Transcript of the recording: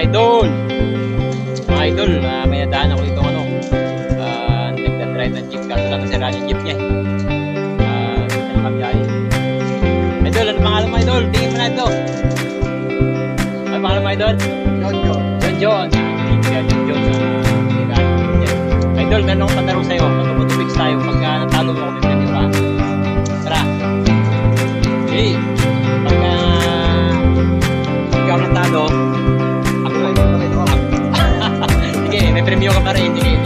idol. Mga idol, may nadaan ako dito nagdadrive ng jeep. Kaso lang nasira yung jeep niya. Dito na kabiyahe. Idol, ano pangalan mo idol? Tingin mo na ito. Ano pangalan mo idol? John. Idol, meron akong pataro sa'yo. Matutubig tayo pagka natalo mo ako ng ganyan. Tara. Okay. Pagka ikaw natalo, ako. Sige, may premyo ka pa rin. Sige.